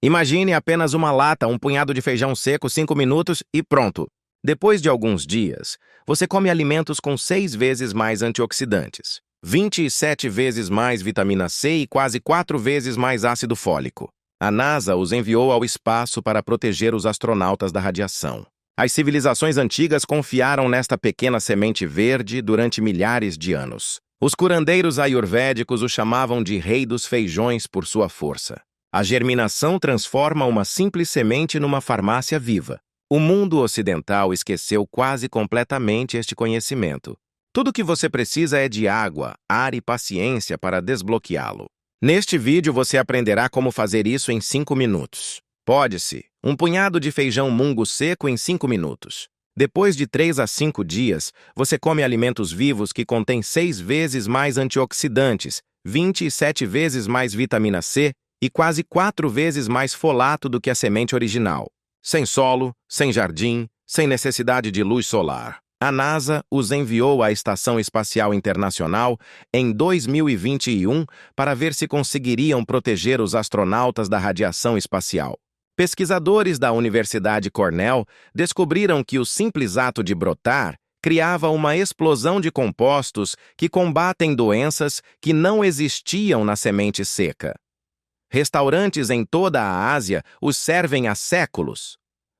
Imagine apenas uma lata, um punhado de feijão seco, 5 minutos e pronto. Depois de alguns dias, você come alimentos com 6 vezes mais antioxidantes, 27 vezes mais vitamina C e quase 4 vezes mais ácido fólico. A NASA os enviou ao espaço para proteger os astronautas da radiação. As civilizações antigas confiaram nesta pequena semente verde durante milhares de anos. Os curandeiros ayurvédicos o chamavam de rei dos feijões por sua força. A germinação transforma uma simples semente numa farmácia viva. O mundo ocidental esqueceu quase completamente este conhecimento. Tudo o que você precisa é de água, ar e paciência para desbloqueá-lo. Neste vídeo você aprenderá como fazer isso em 5 minutos. Pode-se, um punhado de feijão mungo seco em 5 minutos. Depois de 3 a 5 dias, você come alimentos vivos que contêm 6 vezes mais antioxidantes, 27 vezes mais vitamina C e quase 4 vezes mais folato do que a semente original. Sem solo, sem jardim, sem necessidade de luz solar. A NASA os enviou à Estação Espacial Internacional em 2021 para ver se conseguiriam proteger os astronautas da radiação espacial. Pesquisadores da Universidade Cornell descobriram que o simples ato de brotar criava uma explosão de compostos que combatem doenças que não existiam na semente seca. Restaurantes em toda a Ásia os servem há séculos.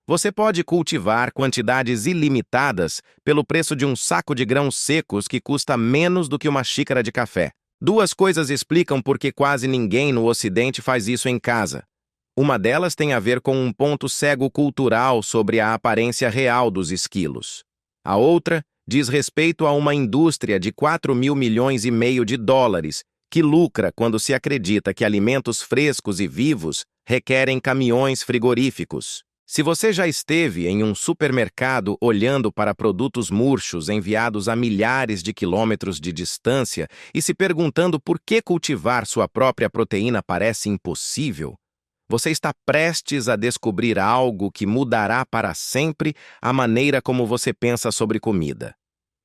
Você pode cultivar quantidades ilimitadas pelo preço de um saco de grãos secos que custa menos do que uma xícara de café. Duas coisas explicam por que quase ninguém no Ocidente faz isso em casa. Uma delas tem a ver com um ponto cego cultural sobre a aparência real dos esquilos. A outra diz respeito a uma indústria de 4.000 milhões e meio de dólares que lucra quando se acredita que alimentos frescos e vivos requerem caminhões frigoríficos. Se você já esteve em um supermercado olhando para produtos murchos enviados a milhares de quilômetros de distância e se perguntando por que cultivar sua própria proteína parece impossível, você está prestes a descobrir algo que mudará para sempre a maneira como você pensa sobre comida.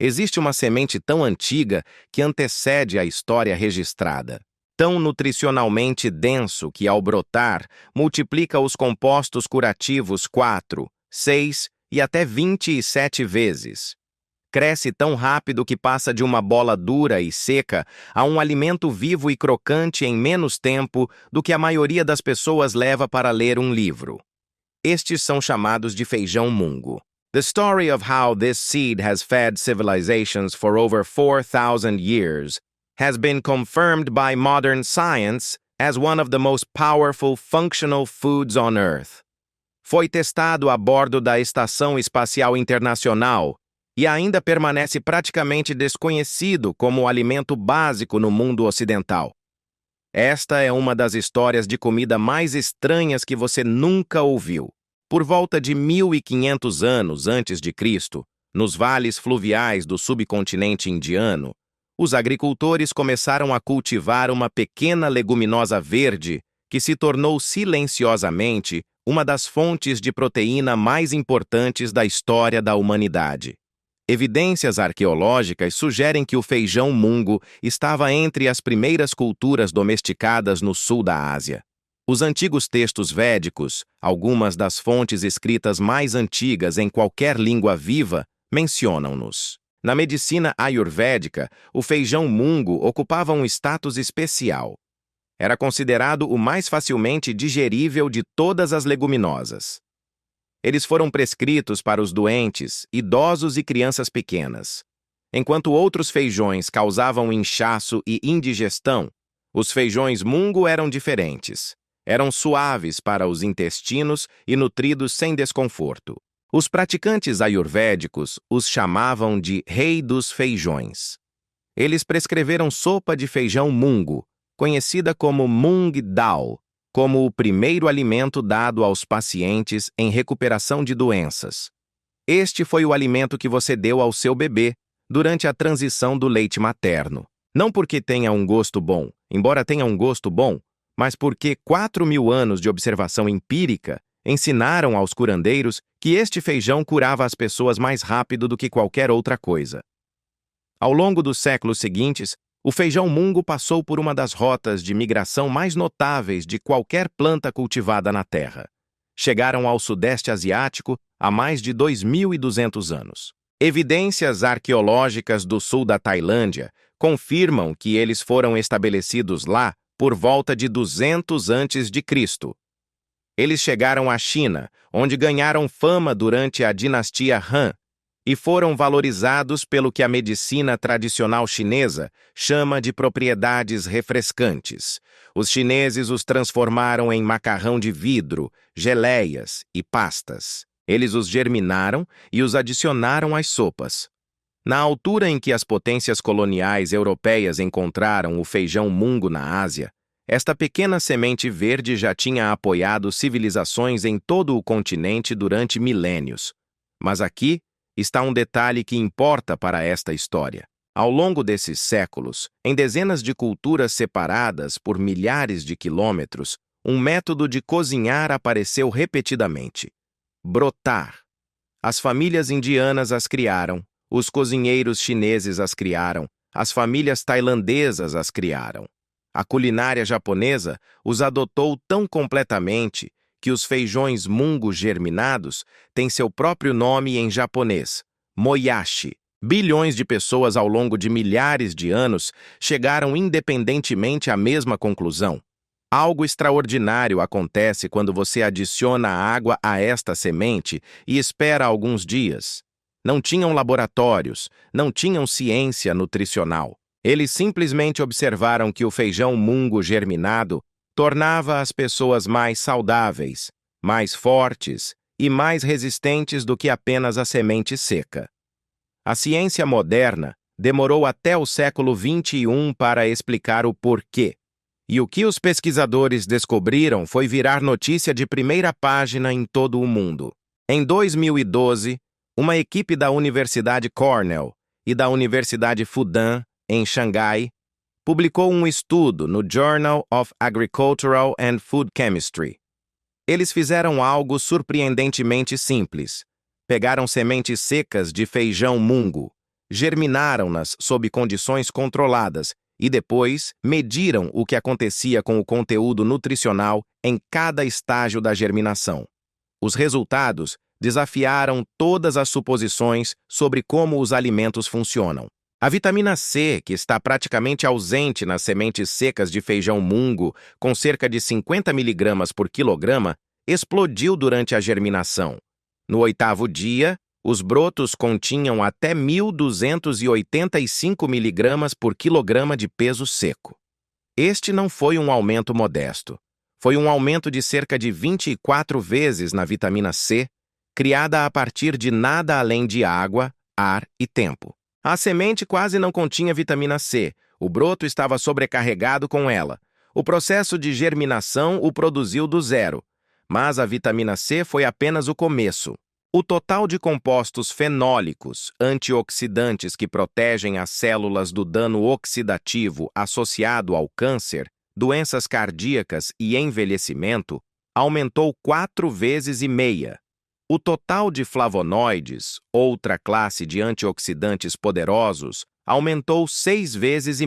Existe uma semente tão antiga que antecede a história registrada. Tão nutricionalmente denso que, ao brotar, multiplica os compostos curativos 4, 6 e até 27 vezes. Cresce tão rápido que passa de uma bola dura e seca a um alimento vivo e crocante em menos tempo do que a maioria das pessoas leva para ler um livro. Estes são chamados de feijão mungo. The story of how this seed has fed civilizations for over 4,000 years has been confirmed by modern science as one of the most powerful functional foods on Earth. Foi testado a bordo da Estação Espacial Internacional e ainda permanece praticamente desconhecido como alimento básico no mundo ocidental. Esta é uma das histórias de comida mais estranhas que você nunca ouviu. Por volta de 1.500 anos antes de Cristo, nos vales fluviais do subcontinente indiano, os agricultores começaram a cultivar uma pequena leguminosa verde que se tornou silenciosamente uma das fontes de proteína mais importantes da história da humanidade. Evidências arqueológicas sugerem que o feijão mungo estava entre as primeiras culturas domesticadas no sul da Ásia. Os antigos textos védicos, algumas das fontes escritas mais antigas em qualquer língua viva, mencionam-nos. Na medicina ayurvédica, o feijão mungo ocupava um status especial. Era considerado o mais facilmente digerível de todas as leguminosas. Eles foram prescritos para os doentes, idosos e crianças pequenas. Enquanto outros feijões causavam inchaço e indigestão, os feijões mungo eram diferentes. Eram suaves para os intestinos e nutridos sem desconforto. Os praticantes ayurvédicos os chamavam de rei dos feijões. Eles prescreveram sopa de feijão mungo, conhecida como mung dal, como o primeiro alimento dado aos pacientes em recuperação de doenças. Este foi o alimento que você deu ao seu bebê durante a transição do leite materno. Não porque tenha um gosto bom, embora tenha um gosto bom, mas porque 4.000 anos de observação empírica ensinaram aos curandeiros que este feijão curava as pessoas mais rápido do que qualquer outra coisa. Ao longo dos séculos seguintes, O feijão mungo passou por uma das rotas de migração mais notáveis de qualquer planta cultivada na Terra. Chegaram ao Sudeste Asiático há mais de 2.200 anos. Evidências arqueológicas do sul da Tailândia confirmam que eles foram estabelecidos lá por volta de 200 a.C. Eles chegaram à China, onde ganharam fama durante a dinastia Han, e foram valorizados pelo que a medicina tradicional chinesa chama de propriedades refrescantes. Os chineses os transformaram em macarrão de vidro, geleias e pastas. Eles os germinaram e os adicionaram às sopas. Na altura em que as potências coloniais europeias encontraram o feijão mungo na Ásia, esta pequena semente verde já tinha apoiado civilizações em todo o continente durante milênios. Mas aqui está um detalhe que importa para esta história. Ao longo desses séculos, em dezenas de culturas separadas por milhares de quilômetros, um método de cozinhar apareceu repetidamente: brotar. As famílias indianas as criaram, os cozinheiros chineses as criaram, as famílias tailandesas as criaram. A culinária japonesa os adotou tão completamente que os feijões mungo germinados têm seu próprio nome em japonês, moyashi. Bilhões de pessoas ao longo de milhares de anos chegaram independentemente à mesma conclusão. Algo extraordinário acontece quando você adiciona água a esta semente e espera alguns dias. Não tinham laboratórios, não tinham ciência nutricional. Eles simplesmente observaram que o feijão mungo germinado tornava as pessoas mais saudáveis, mais fortes e mais resistentes do que apenas a semente seca. A ciência moderna demorou até o século XXI para explicar o porquê. E o que os pesquisadores descobriram foi virar notícia de primeira página em todo o mundo. Em 2012, uma equipe da Universidade Cornell e da Universidade Fudan, em Xangai, publicou um estudo no Journal of Agricultural and Food Chemistry. Eles fizeram algo surpreendentemente simples. Pegaram sementes secas de feijão mungo, germinaram-nas sob condições controladas e depois mediram o que acontecia com o conteúdo nutricional em cada estágio da germinação. Os resultados desafiaram todas as suposições sobre como os alimentos funcionam. A vitamina C, que está praticamente ausente nas sementes secas de feijão mungo, com cerca de 50 mg por quilograma, explodiu durante a germinação. No 8º dia, os brotos continham até 1.285 mg por quilograma de peso seco. Este não foi um aumento modesto. Foi um aumento de cerca de 24 vezes na vitamina C, criada a partir de nada além de água, ar e tempo. A semente quase não continha vitamina C, o broto estava sobrecarregado com ela. O processo de germinação o produziu do zero, mas a vitamina C foi apenas o começo. O total de compostos fenólicos, antioxidantes que protegem as células do dano oxidativo associado ao câncer, doenças cardíacas e envelhecimento, aumentou 4,5 vezes. O total de flavonoides, outra classe de antioxidantes poderosos, aumentou 6,5 vezes.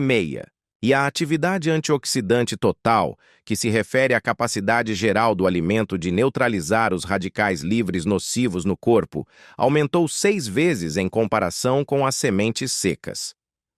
E a atividade antioxidante total, que se refere à capacidade geral do alimento de neutralizar os radicais livres nocivos no corpo, aumentou 6 vezes em comparação com as sementes secas.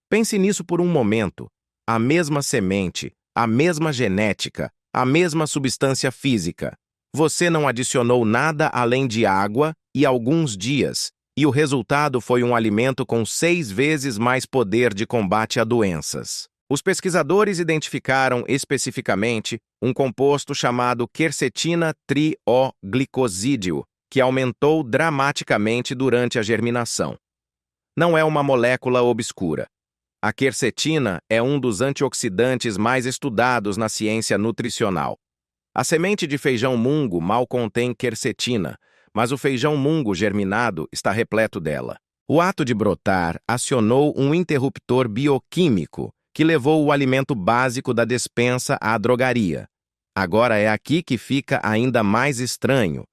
Pense nisso por um momento. A mesma semente, a mesma genética, a mesma substância física. Você não adicionou nada além de água e alguns dias, e o resultado foi um alimento com 6 vezes mais poder de combate a doenças. Os pesquisadores identificaram especificamente um composto chamado quercetina trioglicosídeo, que aumentou dramaticamente durante a germinação. Não é uma molécula obscura. A quercetina é um dos antioxidantes mais estudados na ciência nutricional. A semente de feijão mungo mal contém quercetina, mas o feijão mungo germinado está repleto dela. O ato de brotar acionou um interruptor bioquímico que levou o alimento básico da despensa à drogaria. Agora é aqui que fica ainda mais estranho.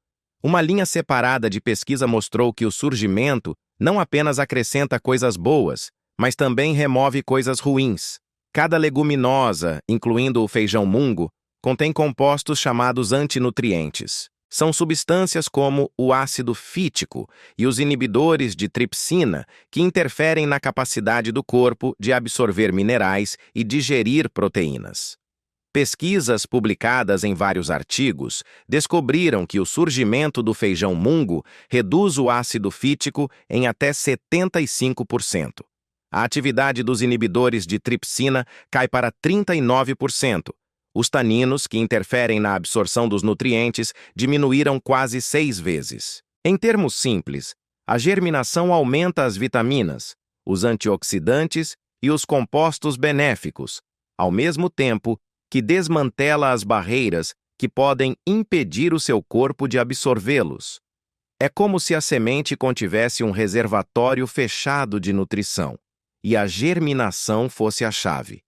Uma linha separada de pesquisa mostrou que o surgimento não apenas acrescenta coisas boas, mas também remove coisas ruins. Cada leguminosa, incluindo o feijão mungo, contém compostos chamados antinutrientes. São substâncias como o ácido fítico e os inibidores de tripsina que interferem na capacidade do corpo de absorver minerais e digerir proteínas. Pesquisas publicadas em vários artigos descobriram que o surgimento do feijão mungo reduz o ácido fítico em até 75%. A atividade dos inibidores de tripsina cai para 39%. Os taninos, que interferem na absorção dos nutrientes, diminuíram quase 6 vezes. Em termos simples, a germinação aumenta as vitaminas, os antioxidantes e os compostos benéficos, ao mesmo tempo que desmantela as barreiras que podem impedir o seu corpo de absorvê-los. É como se a semente contivesse um reservatório fechado de nutrição, e a germinação fosse a chave.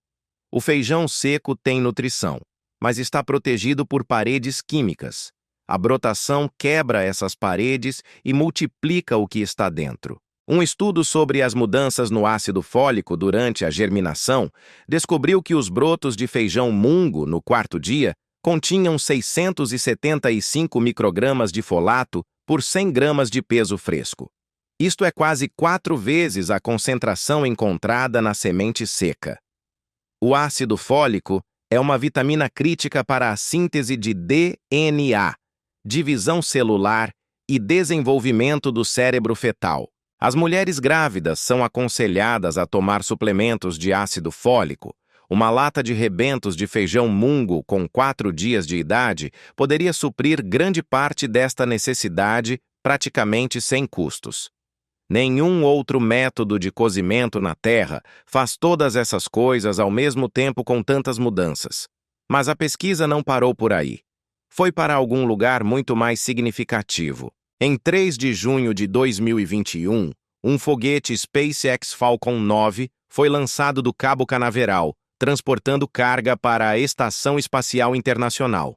O feijão seco tem nutrição, mas está protegido por paredes químicas. A brotação quebra essas paredes e multiplica o que está dentro. Um estudo sobre as mudanças no ácido fólico durante a germinação descobriu que os brotos de feijão mungo no quarto dia continham 675 microgramas de folato por 100 gramas de peso fresco. Isto é quase 4 vezes a concentração encontrada na semente seca. O ácido fólico é uma vitamina crítica para a síntese de DNA, divisão celular e desenvolvimento do cérebro fetal. As mulheres grávidas são aconselhadas a tomar suplementos de ácido fólico. Uma lata de rebentos de feijão mungo com 4 dias de idade poderia suprir grande parte desta necessidade praticamente sem custos. Nenhum outro método de cozimento na Terra faz todas essas coisas ao mesmo tempo com tantas mudanças. Mas a pesquisa não parou por aí. Foi para algum lugar muito mais significativo. Em 3 de junho de 2021, um foguete SpaceX Falcon 9 foi lançado do Cabo Canaveral, transportando carga para a Estação Espacial Internacional.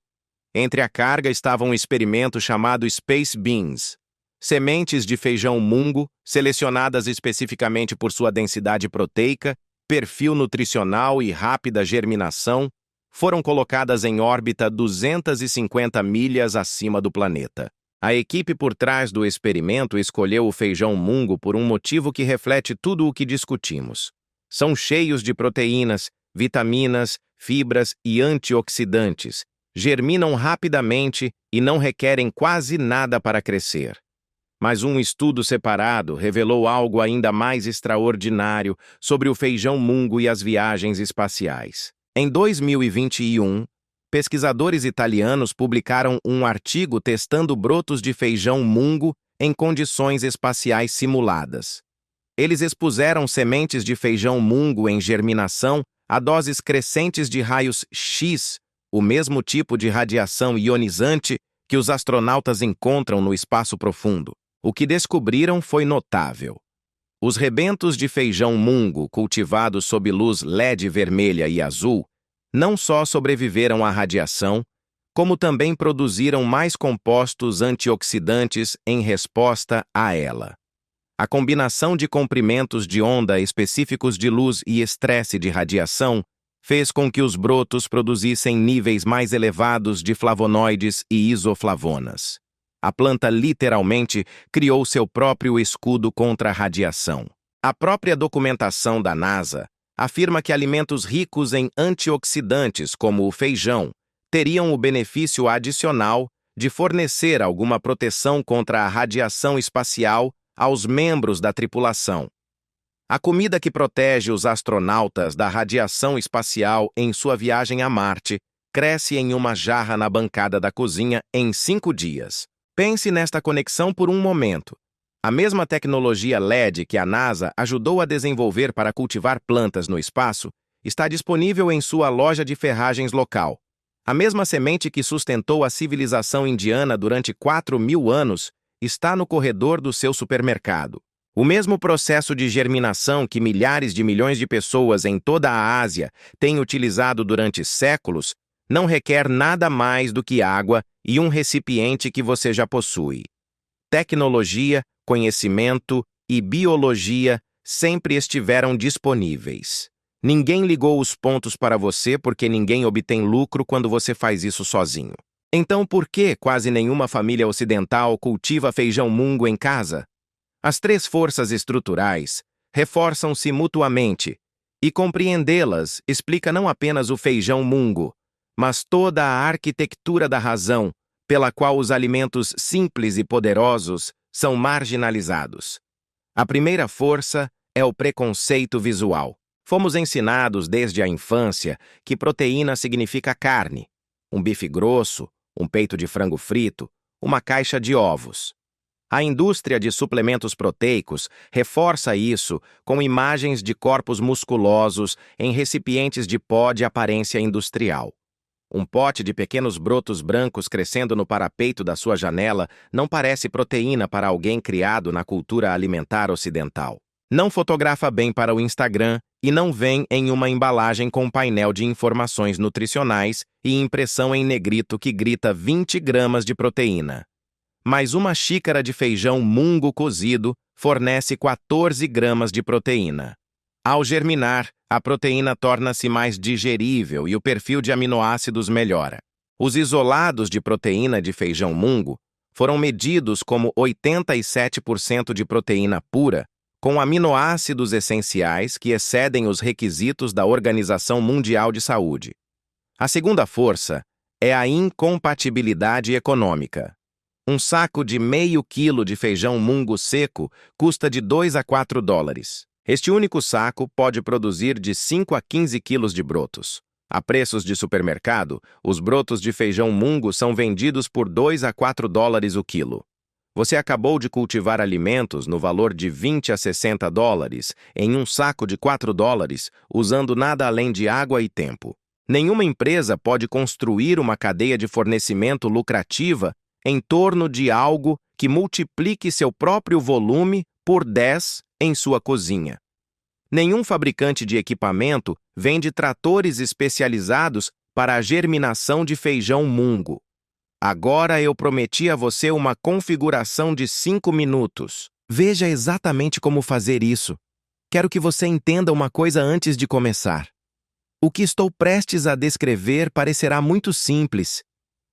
Entre a carga estava um experimento chamado Space Beans, sementes de feijão mungo, selecionadas especificamente por sua densidade proteica, perfil nutricional e rápida germinação, foram colocadas em órbita 250 milhas acima do planeta. A equipe por trás do experimento escolheu o feijão mungo por um motivo que reflete tudo o que discutimos. São cheios de proteínas, vitaminas, fibras e antioxidantes, germinam rapidamente e não requerem quase nada para crescer. Mas um estudo separado revelou algo ainda mais extraordinário sobre o feijão mungo e as viagens espaciais. Em 2021, pesquisadores italianos publicaram um artigo testando brotos de feijão mungo em condições espaciais simuladas. Eles expuseram sementes de feijão mungo em germinação a doses crescentes de raios X, o mesmo tipo de radiação ionizante que os astronautas encontram no espaço profundo. O que descobriram foi notável. Os rebentos de feijão mungo cultivados sob luz LED vermelha e azul não só sobreviveram à radiação, como também produziram mais compostos antioxidantes em resposta a ela. A combinação de comprimentos de onda específicos de luz e estresse de radiação fez com que os brotos produzissem níveis mais elevados de flavonoides e isoflavonas. A planta literalmente criou seu próprio escudo contra a radiação. A própria documentação da NASA afirma que alimentos ricos em antioxidantes, como o feijão, teriam o benefício adicional de fornecer alguma proteção contra a radiação espacial aos membros da tripulação. A comida que protege os astronautas da radiação espacial em sua viagem a Marte cresce em uma jarra na bancada da cozinha em 5 dias. Pense nesta conexão por um momento. A mesma tecnologia LED que a NASA ajudou a desenvolver para cultivar plantas no espaço está disponível em sua loja de ferragens local. A mesma semente que sustentou a civilização indiana durante 4.000 anos está no corredor do seu supermercado. O mesmo processo de germinação que milhares de milhões de pessoas em toda a Ásia têm utilizado durante séculos não requer nada mais do que água e um recipiente que você já possui. Tecnologia, conhecimento e biologia sempre estiveram disponíveis. Ninguém ligou os pontos para você porque ninguém obtém lucro quando você faz isso sozinho. Então, por que quase nenhuma família ocidental cultiva feijão mungo em casa? As três forças estruturais reforçam-se mutuamente, e compreendê-las explica não apenas o feijão mungo, mas toda a arquitetura da razão pela qual os alimentos simples e poderosos são marginalizados. A primeira força é o preconceito visual. Fomos ensinados desde a infância que proteína significa carne, um bife grosso, um peito de frango frito, uma caixa de ovos. A indústria de suplementos proteicos reforça isso com imagens de corpos musculosos em recipientes de pó de aparência industrial. Um pote de pequenos brotos brancos crescendo no parapeito da sua janela não parece proteína para alguém criado na cultura alimentar ocidental. Não fotografa bem para o Instagram e não vem em uma embalagem com painel de informações nutricionais e impressão em negrito que grita 20 gramas de proteína. Mas uma xícara de feijão mungo cozido fornece 14 gramas de proteína. Ao germinar, a proteína torna-se mais digerível e o perfil de aminoácidos melhora. Os isolados de proteína de feijão mungo foram medidos como 87% de proteína pura, com aminoácidos essenciais que excedem os requisitos da Organização Mundial de Saúde. A segunda força é a incompatibilidade econômica. Um saco de meio quilo de feijão mungo seco custa de 2 a 4 dólares. Este único saco pode produzir de 5 a 15 quilos de brotos. A preços de supermercado, os brotos de feijão mungo são vendidos por 2 a 4 dólares o quilo. Você acabou de cultivar alimentos no valor de 20 a 60 dólares em um saco de 4 dólares, usando nada além de água e tempo. Nenhuma empresa pode construir uma cadeia de fornecimento lucrativa em torno de algo que multiplique seu próprio volume por 10 em sua cozinha. Nenhum fabricante de equipamento vende tratores especializados para a germinação de feijão mungo. Agora eu prometi a você uma configuração de 5 minutos. Veja exatamente como fazer isso. Quero que você entenda uma coisa antes de começar. O que estou prestes a descrever parecerá muito simples.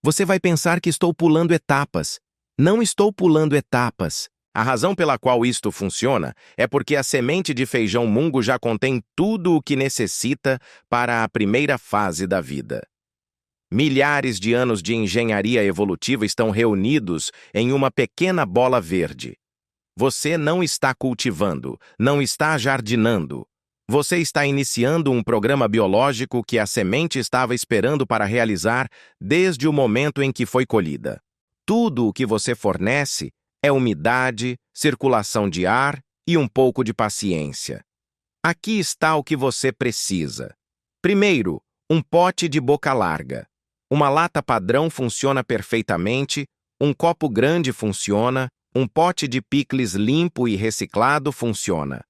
Você vai pensar que estou pulando etapas. Não estou pulando etapas. A razão pela qual isto funciona é porque a semente de feijão mungo já contém tudo o que necessita para a primeira fase da vida. Milhares de anos de engenharia evolutiva estão reunidos em uma pequena bola verde. Você não está cultivando, não está jardinando. Você está iniciando um programa biológico que a semente estava esperando para realizar desde o momento em que foi colhida. Tudo o que você fornece é umidade, circulação de ar e um pouco de paciência. Aqui está o que você precisa. Primeiro, um pote de boca larga. Uma lata padrão funciona perfeitamente, um copo grande funciona, um pote de picles limpo e reciclado funciona.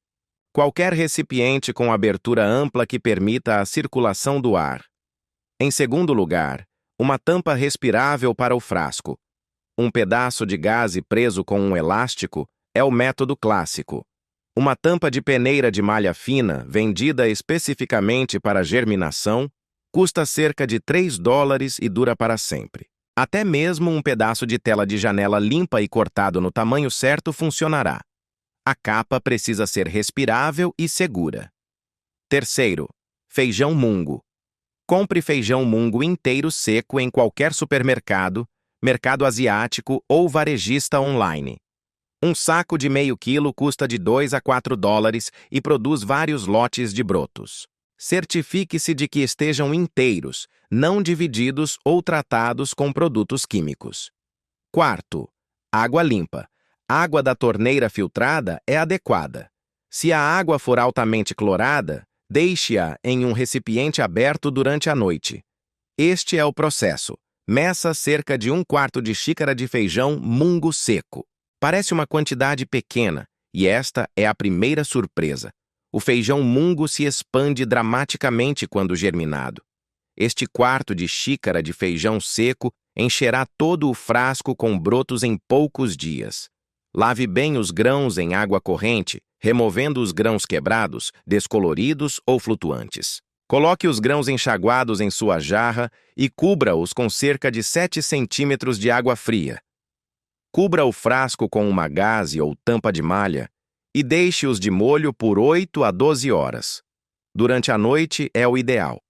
Qualquer recipiente com abertura ampla que permita a circulação do ar. Em segundo lugar, uma tampa respirável para o frasco. Um pedaço de gaze preso com um elástico é o método clássico. Uma tampa de peneira de malha fina, vendida especificamente para germinação, custa cerca de 3 dólares e dura para sempre. Até mesmo um pedaço de tela de janela limpa e cortado no tamanho certo funcionará. A capa precisa ser respirável e segura. Terceiro, feijão mungo. Compre feijão mungo inteiro seco em qualquer supermercado, mercado asiático ou varejista online. Um saco de meio quilo custa de 2 a 4 dólares e produz vários lotes de brotos. Certifique-se de que estejam inteiros, não divididos ou tratados com produtos químicos. Quarto, água limpa. Água da torneira filtrada é adequada. Se a água for altamente clorada, deixe-a em um recipiente aberto durante a noite. Este é o processo. Meça cerca de 1/4 de xícara de feijão mungo seco. Parece uma quantidade pequena, e esta é a primeira surpresa. O feijão mungo se expande dramaticamente quando germinado. Este 1/4 de xícara de feijão seco encherá todo o frasco com brotos em poucos dias. Lave bem os grãos em água corrente, removendo os grãos quebrados, descoloridos ou flutuantes. Coloque os grãos enxaguados em sua jarra e cubra-os com cerca de 7 centímetros de água fria. Cubra o frasco com uma gaze ou tampa de malha e deixe-os de molho por 8 a 12 horas. Durante a noite é o ideal.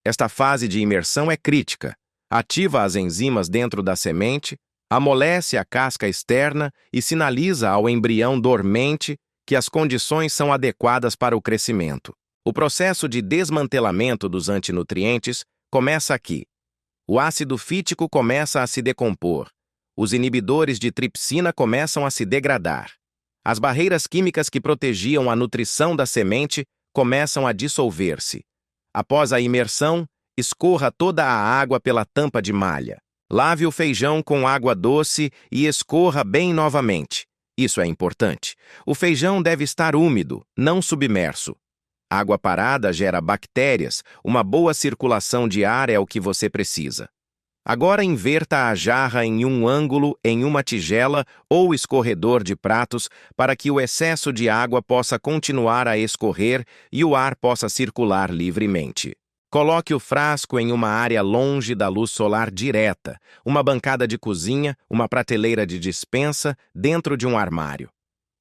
Esta fase de imersão é crítica. Ativa as enzimas dentro da semente, amolece a casca externa e sinaliza ao embrião dormente que as condições são adequadas para o crescimento. O processo de desmantelamento dos antinutrientes começa aqui. O ácido fítico começa a se decompor. Os inibidores de tripsina começam a se degradar. As barreiras químicas que protegiam a nutrição da semente começam a dissolver-se. Após a imersão, escorra toda a água pela tampa de malha. Lave o feijão com água doce e escorra bem novamente. Isso é importante. O feijão deve estar úmido, não submerso. Água parada gera bactérias, uma boa circulação de ar é o que você precisa. Agora inverta a jarra em um ângulo em uma tigela ou escorredor de pratos para que o excesso de água possa continuar a escorrer e o ar possa circular livremente. Coloque o frasco em uma área longe da luz solar direta, uma bancada de cozinha, uma prateleira de despensa, dentro de um armário.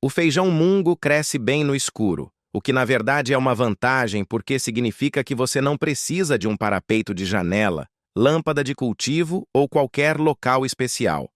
O feijão mungo cresce bem no escuro, o que na verdade é uma vantagem porque significa que você não precisa de um parapeito de janela, lâmpada de cultivo ou qualquer local especial.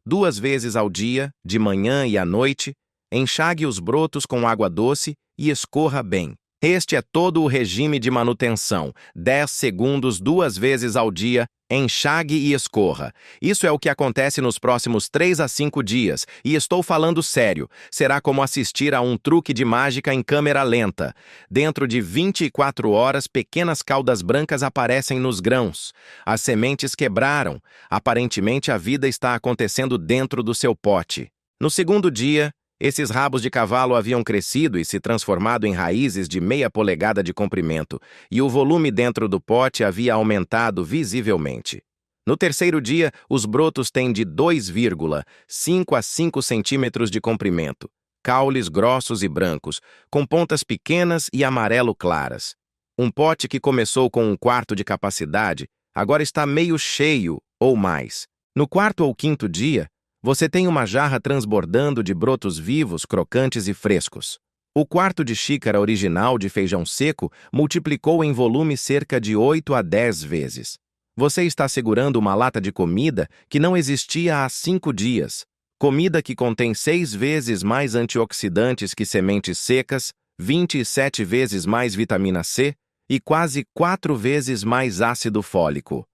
2 vezes ao dia, de manhã e à noite, enxague os brotos com água doce e escorra bem. Este é todo o regime de manutenção. 10 segundos 2 vezes ao dia, enxague e escorra. Isso é o que acontece nos próximos 3 a 5 dias, e estou falando sério. Será como assistir a um truque de mágica em câmera lenta. Dentro de 24 horas, pequenas caudas brancas aparecem nos grãos. As sementes quebraram. Aparentemente, a vida está acontecendo dentro do seu pote. No segundo dia, esses rabos de cavalo haviam crescido e se transformado em raízes de meia polegada de comprimento, e o volume dentro do pote havia aumentado visivelmente. No terceiro dia, os brotos têm de 2,5 a 5 centímetros de comprimento, caules grossos e brancos, com pontas pequenas e amarelo claras. Um pote que começou com 1/4 de capacidade, agora está meio cheio ou mais. No 4º ou 5º dia, você tem uma jarra transbordando de brotos vivos, crocantes e frescos. O 1/4 de xícara original de feijão seco multiplicou em volume cerca de 8 a 10 vezes. Você está segurando uma lata de comida que não existia há 5 dias. Comida que contém 6 vezes mais antioxidantes que sementes secas, 27 vezes mais vitamina C e quase 4 vezes mais ácido fólico.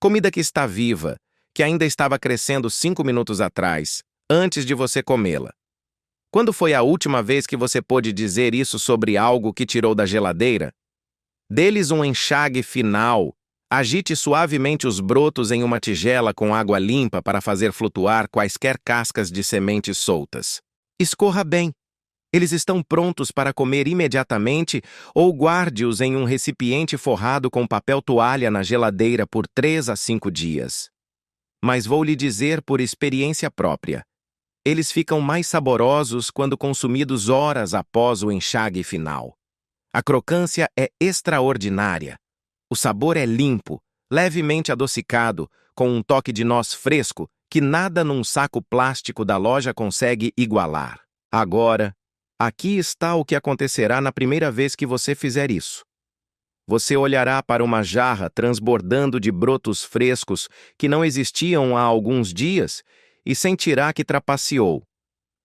Comida que está viva, que ainda estava crescendo 5 minutos atrás, antes de você comê-la. Quando foi a última vez que você pôde dizer isso sobre algo que tirou da geladeira? Dê-lhes um enxague final. Agite suavemente os brotos em uma tigela com água limpa para fazer flutuar quaisquer cascas de sementes soltas. Escorra bem. Eles estão prontos para comer imediatamente ou guarde-os em um recipiente forrado com papel toalha na geladeira por 3 a 5 dias. Mas vou lhe dizer por experiência própria. Eles ficam mais saborosos quando consumidos horas após o enxague final. A crocância é extraordinária. O sabor é limpo, levemente adocicado, com um toque de noz fresco que nada num saco plástico da loja consegue igualar. Agora, aqui está o que acontecerá na primeira vez que você fizer isso. Você olhará para uma jarra transbordando de brotos frescos que não existiam há alguns dias e sentirá que trapaceou.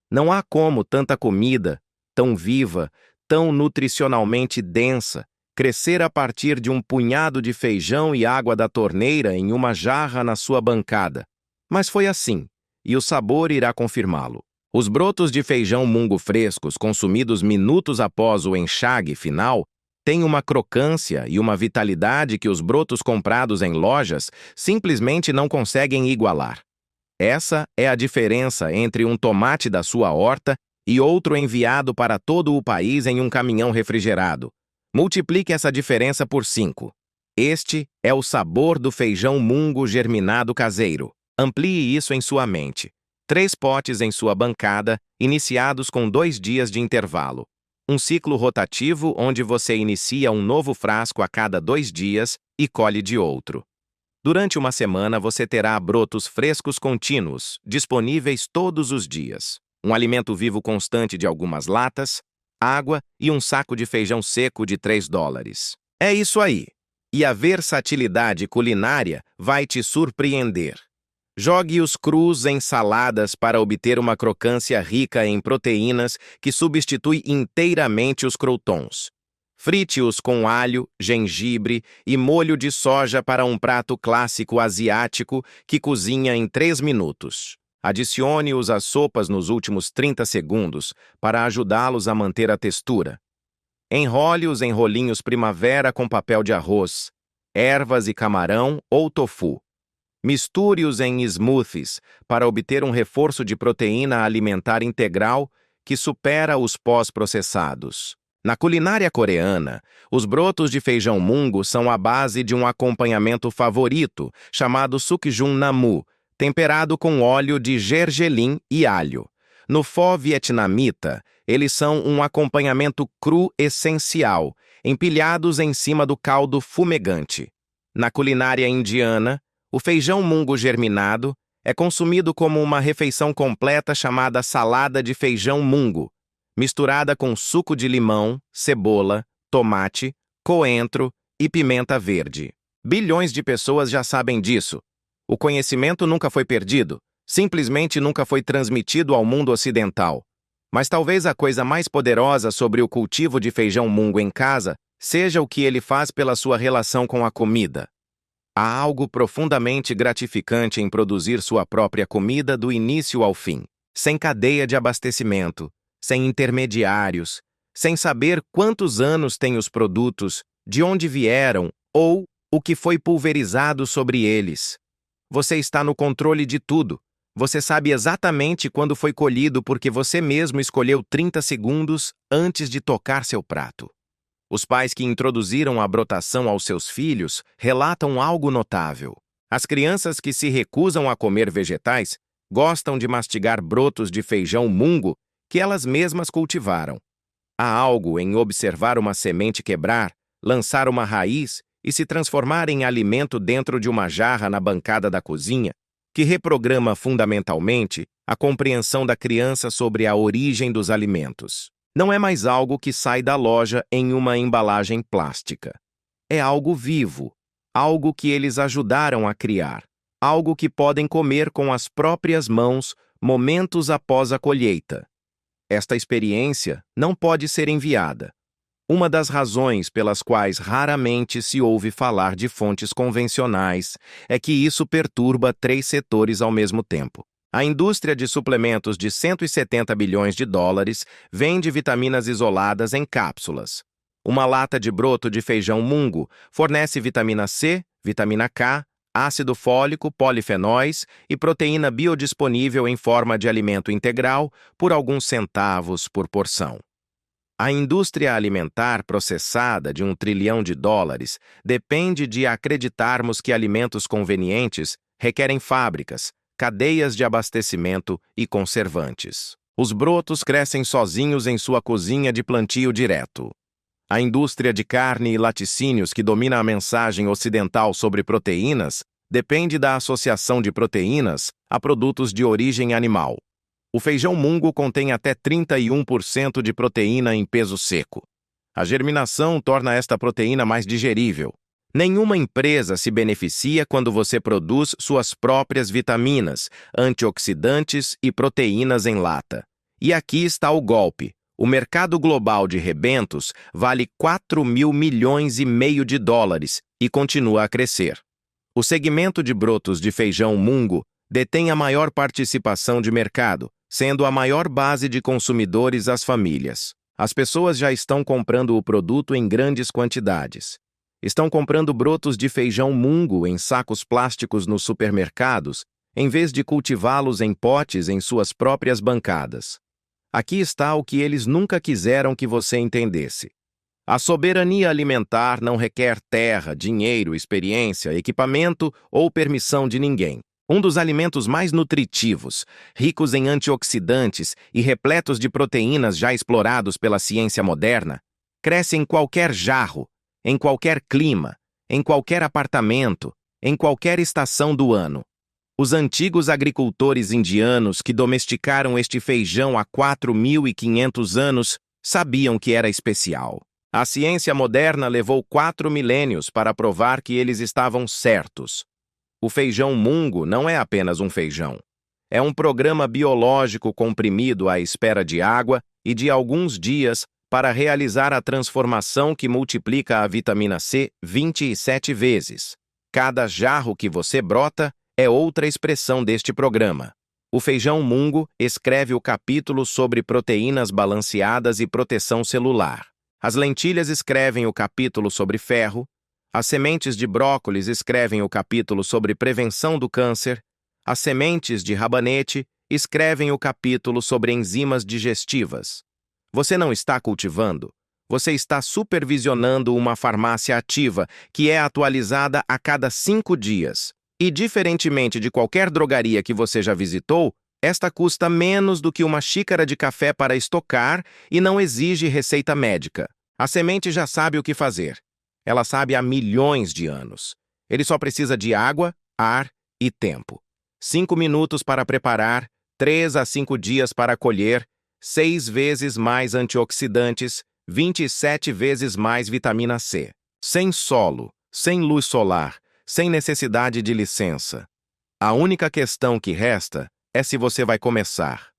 Não há como tanta comida, tão viva, tão nutricionalmente densa, crescer a partir de um punhado de feijão e água da torneira em uma jarra na sua bancada. Mas foi assim, e o sabor irá confirmá-lo. Os brotos de feijão mungo frescos, consumidos minutos após o enxague final, têm uma crocância e uma vitalidade que os brotos comprados em lojas simplesmente não conseguem igualar. Essa é a diferença entre um tomate da sua horta e outro enviado para todo o país em um caminhão refrigerado. Multiplique essa diferença por 5. Este é o sabor do feijão mungo germinado caseiro. Amplie isso em sua mente. 3 potes em sua bancada, iniciados com 2 dias de intervalo. Um ciclo rotativo onde você inicia um novo frasco a cada 2 dias e colhe de outro. Durante uma semana, você terá brotos frescos contínuos, disponíveis todos os dias. Um alimento vivo constante de algumas latas, água e um saco de feijão seco de $3. É isso aí. E a versatilidade culinária vai te surpreender. Jogue-os crus em saladas para obter uma crocância rica em proteínas que substitui inteiramente os croutons. Frite-os com alho, gengibre e molho de soja para um prato clássico asiático que cozinha em 3 minutos. Adicione-os às sopas nos últimos 30 segundos para ajudá-los a manter a textura. Enrole-os em rolinhos primavera com papel de arroz, ervas e camarão ou tofu. Misture-os em smoothies para obter um reforço de proteína alimentar integral que supera os pós-processados. Na culinária coreana, os brotos de feijão mungo são a base de um acompanhamento favorito chamado sukjun namu, temperado com óleo de gergelim e alho. No pho vietnamita, eles são um acompanhamento cru essencial, empilhados em cima do caldo fumegante. Na culinária indiana, o feijão mungo germinado é consumido como uma refeição completa chamada salada de feijão mungo, misturada com suco de limão, cebola, tomate, coentro e pimenta verde. Bilhões de pessoas já sabem disso. O conhecimento nunca foi perdido, simplesmente nunca foi transmitido ao mundo ocidental. Mas talvez a coisa mais poderosa sobre o cultivo de feijão mungo em casa seja o que ele faz pela sua relação com a comida. Há algo profundamente gratificante em produzir sua própria comida do início ao fim, sem cadeia de abastecimento, sem intermediários, sem saber quantos anos têm os produtos, de onde vieram ou o que foi pulverizado sobre eles. Você está no controle de tudo. Você sabe exatamente quando foi colhido porque você mesmo escolheu 30 segundos antes de tocar seu prato. Os pais que introduziram a brotação aos seus filhos relatam algo notável. As crianças que se recusam a comer vegetais gostam de mastigar brotos de feijão mungo que elas mesmas cultivaram. Há algo em observar uma semente quebrar, lançar uma raiz e se transformar em alimento dentro de uma jarra na bancada da cozinha, que reprograma fundamentalmente a compreensão da criança sobre a origem dos alimentos. Não é mais algo que sai da loja em uma embalagem plástica. É algo vivo, algo que eles ajudaram a criar, algo que podem comer com as próprias mãos momentos após a colheita. Esta experiência não pode ser enviada. Uma das razões pelas quais raramente se ouve falar de fontes convencionais é que isso perturba 3 setores ao mesmo tempo. A indústria de suplementos de $170 bilhões vende vitaminas isoladas em cápsulas. Uma lata de broto de feijão mungo fornece vitamina C, vitamina K, ácido fólico, polifenóis e proteína biodisponível em forma de alimento integral por alguns centavos por porção. A indústria alimentar processada de $1 trilhão depende de acreditarmos que alimentos convenientes requerem fábricas, cadeias de abastecimento e conservantes. Os brotos crescem sozinhos em sua cozinha de plantio direto. A indústria de carne e laticínios que domina a mensagem ocidental sobre proteínas depende da associação de proteínas a produtos de origem animal. O feijão mungo contém até 31% de proteína em peso seco. A germinação torna esta proteína mais digerível. Nenhuma empresa se beneficia quando você produz suas próprias vitaminas, antioxidantes e proteínas em lata. E aqui está o golpe. O mercado global de rebentos vale $4.5 milhões e continua a crescer. O segmento de brotos de feijão mungo detém a maior participação de mercado, sendo a maior base de consumidores as famílias. As pessoas já estão comprando o produto em grandes quantidades. Estão comprando brotos de feijão mungo em sacos plásticos nos supermercados, em vez de cultivá-los em potes em suas próprias bancadas. Aqui está o que eles nunca quiseram que você entendesse. A soberania alimentar não requer terra, dinheiro, experiência, equipamento ou permissão de ninguém. Um dos alimentos mais nutritivos, ricos em antioxidantes e repletos de proteínas já explorados pela ciência moderna, cresce em qualquer jarro, em qualquer clima, em qualquer apartamento, em qualquer estação do ano. Os antigos agricultores indianos que domesticaram este feijão há 4.500 anos sabiam que era especial. A ciência moderna levou 4 milênios para provar que eles estavam certos. O feijão mungo não é apenas um feijão. É um programa biológico comprimido à espera de água e de alguns dias para realizar a transformação que multiplica a vitamina C 27 vezes. Cada jarro que você brota é outra expressão deste programa. O feijão mungo escreve o capítulo sobre proteínas balanceadas e proteção celular. As lentilhas escrevem o capítulo sobre ferro. As sementes de brócolis escrevem o capítulo sobre prevenção do câncer. As sementes de rabanete escrevem o capítulo sobre enzimas digestivas. Você não está cultivando, você está supervisionando uma farmácia ativa que é atualizada a cada 5 dias. E, diferentemente de qualquer drogaria que você já visitou, esta custa menos do que uma xícara de café para estocar e não exige receita médica. A semente já sabe o que fazer. Ela sabe há milhões de anos. Ele só precisa de água, ar e tempo. 5 minutos para preparar, 3 a 5 dias para colher, 6 vezes mais antioxidantes, 27 vezes mais vitamina C. Sem solo, sem luz solar, sem necessidade de licença. A única questão que resta é se você vai começar.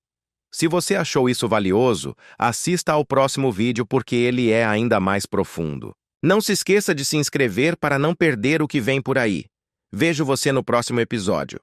Se você achou isso valioso, assista ao próximo vídeo porque ele é ainda mais profundo. Não se esqueça de se inscrever para não perder o que vem por aí. Vejo você no próximo episódio.